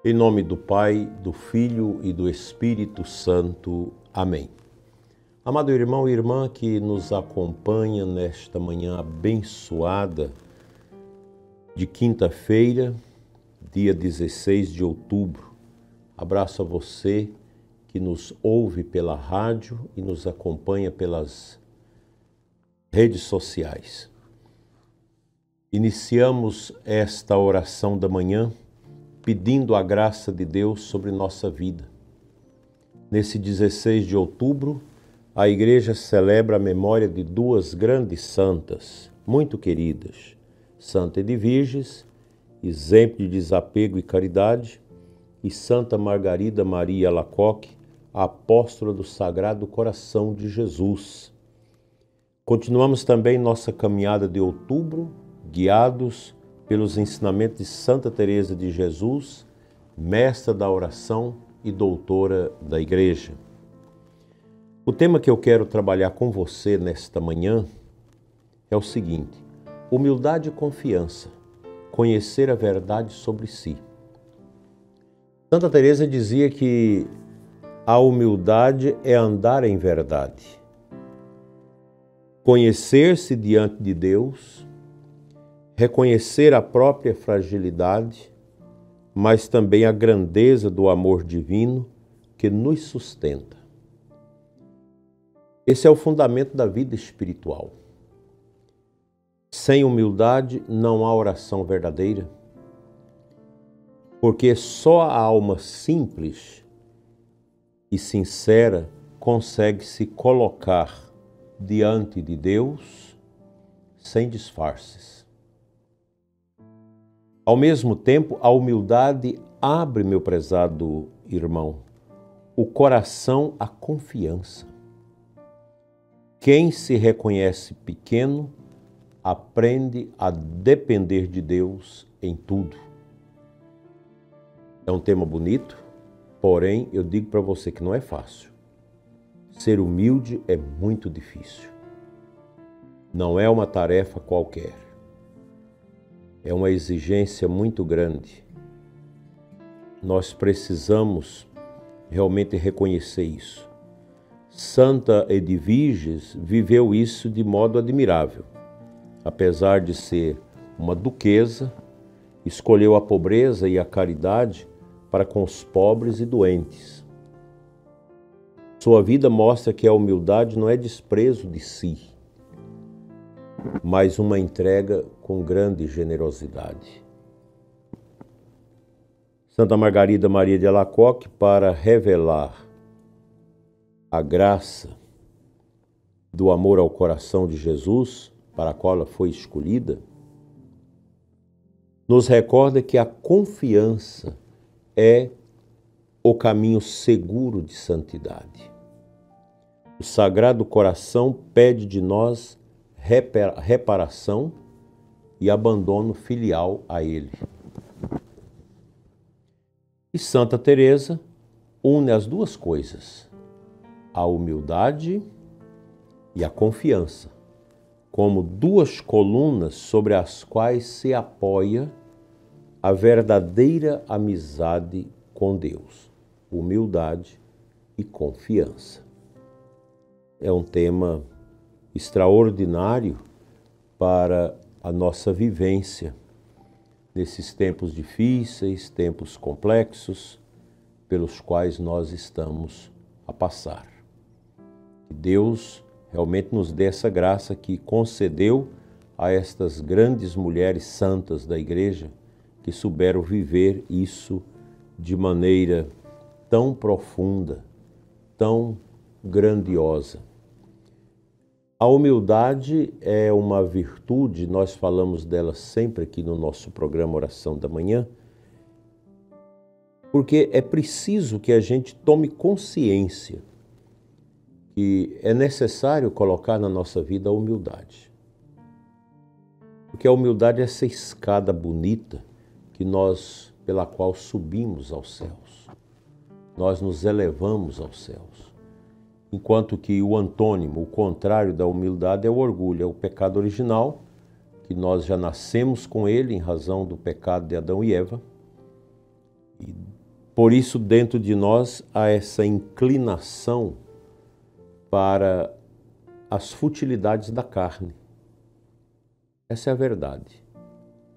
Em nome do Pai, do Filho e do Espírito Santo. Amém. Amado irmão e irmã que nos acompanha nesta manhã abençoada de quinta-feira, dia 16 de outubro. Abraço a você que nos ouve pela rádio e nos acompanha pelas redes sociais. Iniciamos esta oração da manhã pedindo a graça de Deus sobre nossa vida. Nesse 16 de outubro, a Igreja celebra a memória de duas grandes santas, muito queridas, Santa Edviges, exemplo de desapego e caridade, e Santa Margarida Maria Alacoque, a apóstola do Sagrado Coração de Jesus. Continuamos também nossa caminhada de outubro, guiados pelos ensinamentos de Santa Teresa de Jesus, mestra da oração e doutora da Igreja. O tema que eu quero trabalhar com você nesta manhã é o seguinte: humildade e confiança, conhecer a verdade sobre si. Santa Teresa dizia que a humildade é andar em verdade, conhecer-se diante de Deus, reconhecer a própria fragilidade, mas também a grandeza do amor divino que nos sustenta. Esse é o fundamento da vida espiritual. Sem humildade não há oração verdadeira, porque só a alma simples e sincera consegue se colocar diante de Deus sem disfarces. Ao mesmo tempo, a humildade abre, meu prezado irmão, o coração à confiança. Quem se reconhece pequeno aprende a depender de Deus em tudo. É um tema bonito, porém eu digo para você que não é fácil. Ser humilde é muito difícil. Não é uma tarefa qualquer. É uma exigência muito grande. Nós precisamos realmente reconhecer isso. Santa Edviges viveu isso de modo admirável. Apesar de ser uma duquesa, escolheu a pobreza e a caridade para com os pobres e doentes. Sua vida mostra que a humildade não é desprezo de si, mas uma entrega com grande generosidade. Santa Margarida Maria de Alacoque, para revelar a graça do amor ao coração de Jesus, para a qual ela foi escolhida, nos recorda que a confiança é o caminho seguro de santidade. O Sagrado Coração pede de nós reparação e abandono filial a Ele. E Santa Teresa une as duas coisas, a humildade e a confiança, como duas colunas sobre as quais se apoia a verdadeira amizade com Deus, humildade e confiança. É um tema extraordinário para a nossa vivência nesses tempos difíceis, tempos complexos, pelos quais nós estamos a passar. Que Deus realmente nos dê essa graça que concedeu a estas grandes mulheres santas da Igreja que souberam viver isso de maneira tão profunda, tão grandiosa. A humildade é uma virtude, nós falamos dela sempre aqui no nosso programa Oração da Manhã, porque é preciso que a gente tome consciência que é necessário colocar na nossa vida a humildade. Porque a humildade é essa escada bonita pela qual subimos aos céus. Nós nos elevamos aos céus. Enquanto que o antônimo, o contrário da humildade, é o orgulho, é o pecado original, que nós já nascemos com ele em razão do pecado de Adão e Eva. E Por isso, dentro de nós há essa inclinação para as futilidades da carne. Essa é a verdade.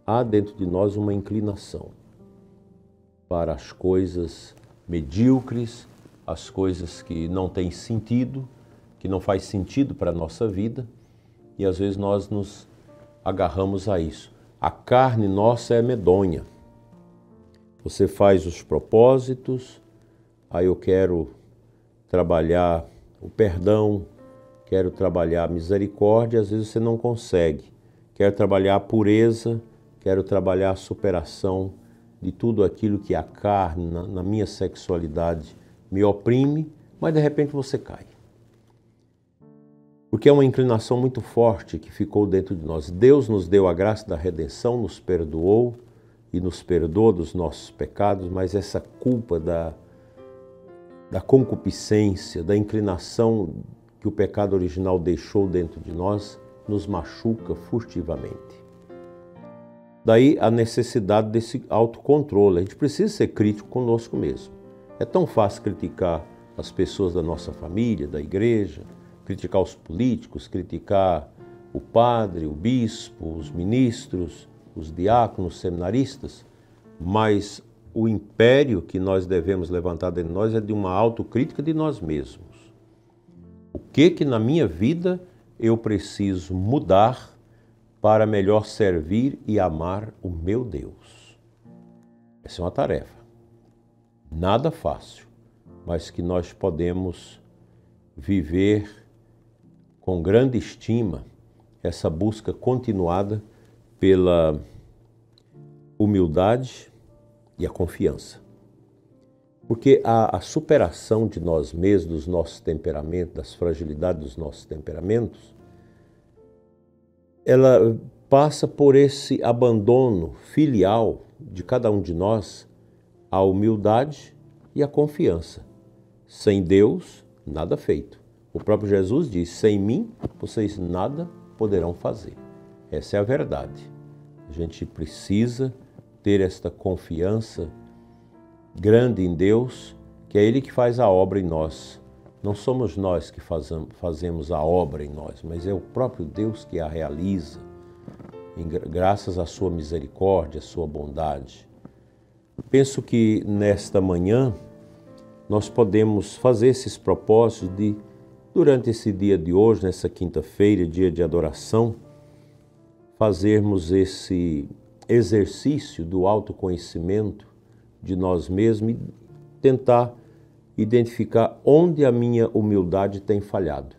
Há dentro de nós uma inclinação para as coisas medíocres, as coisas que não têm sentido, que não faz sentido para a nossa vida, e às vezes nós nos agarramos a isso. A carne nossa é medonha. Você faz os propósitos, aí eu quero trabalhar o perdão, quero trabalhar a misericórdia, às vezes você não consegue. Quero trabalhar a pureza, quero trabalhar a superação de tudo aquilo que a carne, na minha sexualidade, me oprime, mas de repente você cai. Porque é uma inclinação muito forte que ficou dentro de nós. Deus nos deu a graça da redenção, nos perdoou e nos perdoa dos nossos pecados, mas essa culpa da concupiscência, da inclinação que o pecado original deixou dentro de nós, nos machuca furtivamente. Daí a necessidade desse autocontrole. A gente precisa ser crítico conosco mesmo. É tão fácil criticar as pessoas da nossa família, da igreja, criticar os políticos, criticar o padre, o bispo, os ministros, os diáconos, os seminaristas, mas o império que nós devemos levantar dentro de nós é de uma autocrítica de nós mesmos. O que na minha vida eu preciso mudar para melhor servir e amar o meu Deus? Essa é uma tarefa. Nada fácil, mas que nós podemos viver com grande estima essa busca continuada pela humildade e a confiança. Porque a superação de nós mesmos, dos nossos temperamentos, das fragilidades dos nossos temperamentos, ela passa por esse abandono filial de cada um de nós à humildade e à confiança. Sem Deus, nada feito. O próprio Jesus diz: sem mim, vocês nada poderão fazer. Essa é a verdade. A gente precisa ter esta confiança grande em Deus, que é Ele que faz a obra em nós. Não somos nós que fazemos a obra em nós, mas é o próprio Deus que a realiza, graças à sua misericórdia, à sua bondade. Penso que nesta manhã nós podemos fazer esses propósitos de, durante esse dia de hoje, nessa quinta-feira, dia de adoração, fazermos esse exercício do autoconhecimento de nós mesmos e tentar identificar onde a minha humildade tem falhado,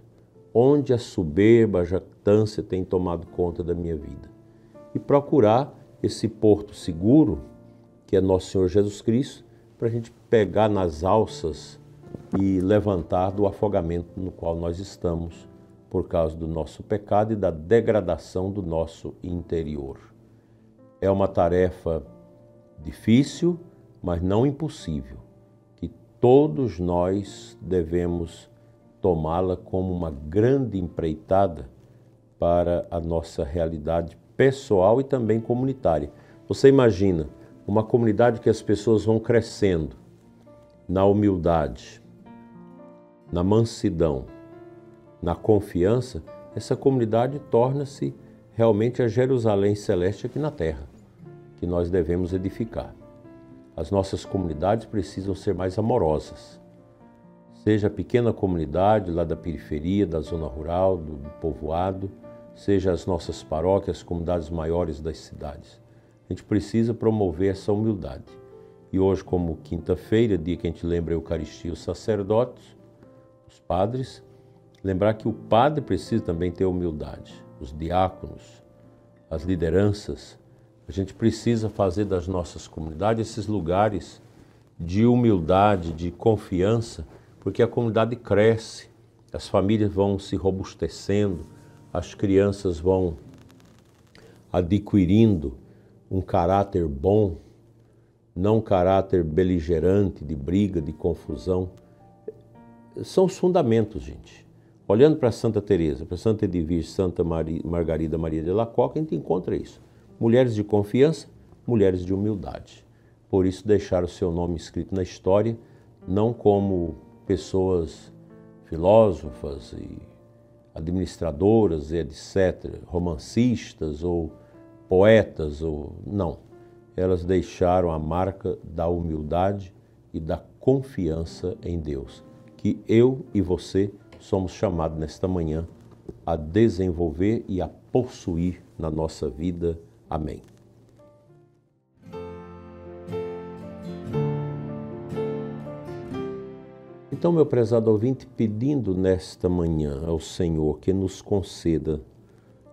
onde a soberba, a jactância tem tomado conta da minha vida. E procurar esse porto seguro, que é nosso Senhor Jesus Cristo, para a gente pegar nas alças e levantar do afogamento no qual nós estamos por causa do nosso pecado e da degradação do nosso interior. É uma tarefa difícil, mas não impossível, que todos nós devemos tomá-la como uma grande empreitada para a nossa realidade pessoal e também comunitária. Você imagina uma comunidade que as pessoas vão crescendo na humildade, na mansidão, na confiança, essa comunidade torna-se realmente a Jerusalém celeste aqui na terra, que nós devemos edificar. As nossas comunidades precisam ser mais amorosas. Seja a pequena comunidade lá da periferia, da zona rural, do povoado, seja as nossas paróquias, as comunidades maiores das cidades. A gente precisa promover essa humildade. E hoje, como quinta-feira, dia que a gente lembra a Eucaristia, os sacerdotes, os padres, lembrar que o padre precisa também ter humildade. Os diáconos, as lideranças, a gente precisa fazer das nossas comunidades esses lugares de humildade, de confiança, porque a comunidade cresce, as famílias vão se robustecendo, as crianças vão adquirindo um caráter bom, não um caráter beligerante, de briga, de confusão. São os fundamentos, gente. Olhando para Santa Teresa, para Santa Edvige, Santa Margarida Maria de Alacoque, a gente encontra isso. Mulheres de confiança, mulheres de humildade. por isso deixaram o seu nome escrito na história, não como pessoas filósofas e administradoras e etc., romancistas ou poetas, ou não. Elas deixaram a marca da humildade e da confiança em Deus, que eu e você somos chamados nesta manhã a desenvolver e a possuir na nossa vida. Amém. Então, meu prezado ouvinte, pedindo nesta manhã ao Senhor que nos conceda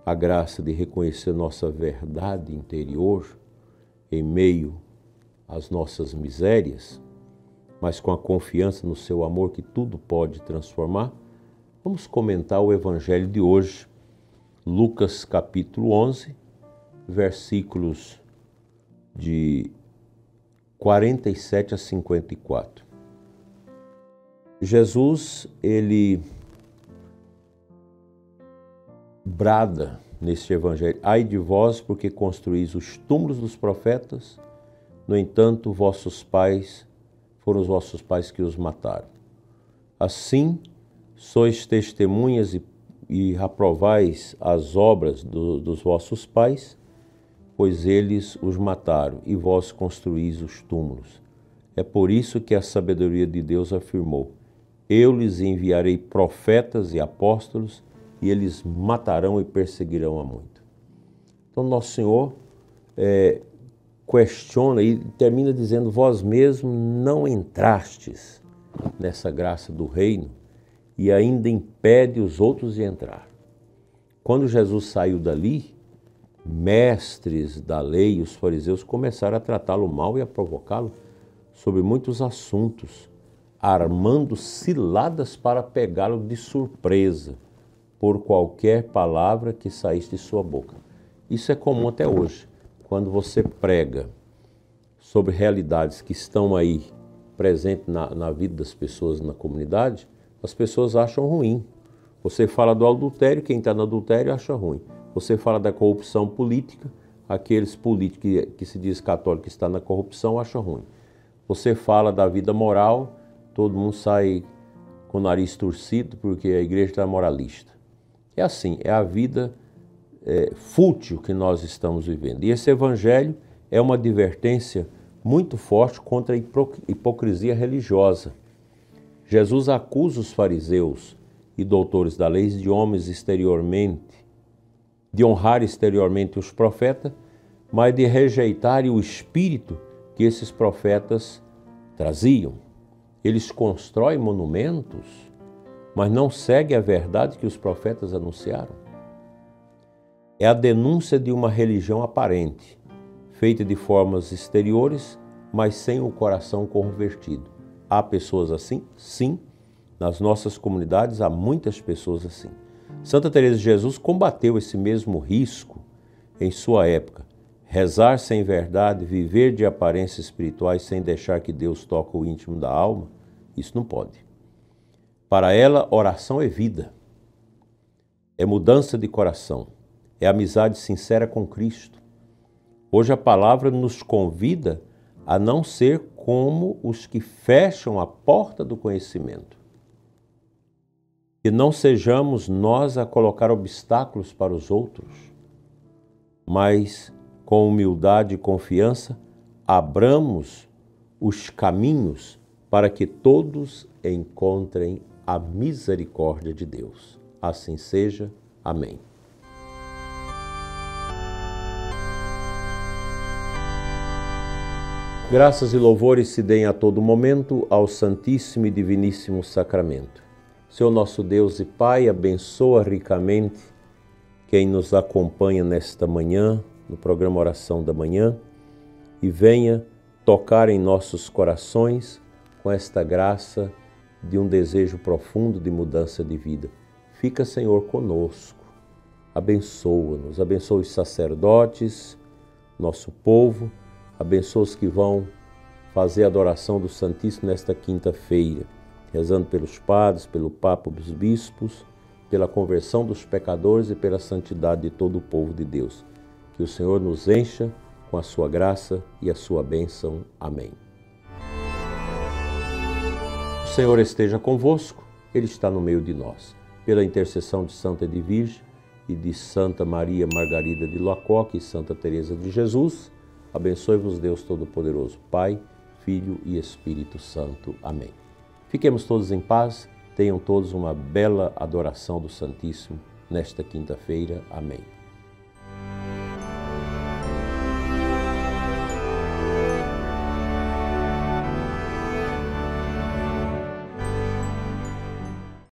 a graça de reconhecer nossa verdade interior em meio às nossas misérias, mas com a confiança no seu amor que tudo pode transformar, vamos comentar o Evangelho de hoje, Lucas capítulo 11, versículos de 47 a 54. Jesus, ele brada neste evangelho: ai de vós, porque construís os túmulos dos profetas, no entanto, foram os vossos pais que os mataram. Assim, sois testemunhas e aprovais as obras dos vossos pais, pois eles os mataram, e vós construís os túmulos. É por isso que a sabedoria de Deus afirmou: eu lhes enviarei profetas e apóstolos, e eles matarão e perseguirão a muito. Então, Nosso Senhor questiona e termina dizendo: vós mesmos não entrastes nessa graça do reino e ainda impede os outros de entrar. Quando Jesus saiu dali, mestres da lei, os fariseus, começaram a tratá-lo mal e a provocá-lo sobre muitos assuntos, armando ciladas para pegá-lo de surpresa por qualquer palavra que saísse de sua boca. Isso é comum até hoje. Quando você prega sobre realidades que estão aí presentes na vida das pessoas na comunidade, as pessoas acham ruim. Você fala do adultério, quem está no adultério acha ruim. Você fala da corrupção política, aqueles políticos que se diz católico que está na corrupção acham ruim. Você fala da vida moral, todo mundo sai com o nariz torcido porque a igreja está moralista. É assim, é a vida fútil que nós estamos vivendo. E esse evangelho é uma advertência muito forte contra a hipocrisia religiosa. Jesus acusa os fariseus e doutores da lei de honrar exteriormente os profetas, mas de rejeitarem o espírito que esses profetas traziam. Eles constroem monumentos, mas não seguem a verdade que os profetas anunciaram. É a denúncia de uma religião aparente, feita de formas exteriores, mas sem o coração convertido. Há pessoas assim? Sim. Nas nossas comunidades há muitas pessoas assim. Santa Teresa de Jesus combateu esse mesmo risco em sua época. Rezar sem verdade, viver de aparências espirituais sem deixar que Deus toque o íntimo da alma, isso não pode. Para ela, oração é vida, é mudança de coração, é amizade sincera com Cristo. Hoje a palavra nos convida a não ser como os que fecham a porta do conhecimento. Que não sejamos nós a colocar obstáculos para os outros, mas com humildade e confiança abramos os caminhos para que todos encontrem a misericórdia de Deus. Assim seja. Amém. Graças e louvores se deem a todo momento ao Santíssimo e Diviníssimo Sacramento. Senhor nosso Deus e Pai, abençoa ricamente quem nos acompanha nesta manhã, no programa Oração da Manhã, e venha tocar em nossos corações com esta graça de um desejo profundo de mudança de vida. Fica, Senhor, conosco, abençoa-nos, abençoa os sacerdotes, nosso povo, abençoa os que vão fazer a adoração do Santíssimo nesta quinta-feira, rezando pelos padres, pelo Papa, os bispos, pela conversão dos pecadores e pela santidade de todo o povo de Deus. Que o Senhor nos encha com a sua graça e a sua bênção. Amém. O Senhor esteja convosco, Ele está no meio de nós. Pela intercessão de Santa Edvige e de Santa Maria Margarida de Lacoque e Santa Teresa de Jesus, abençoe-vos Deus Todo-Poderoso, Pai, Filho e Espírito Santo. Amém. Fiquemos todos em paz, tenham todos uma bela adoração do Santíssimo nesta quinta-feira. Amém.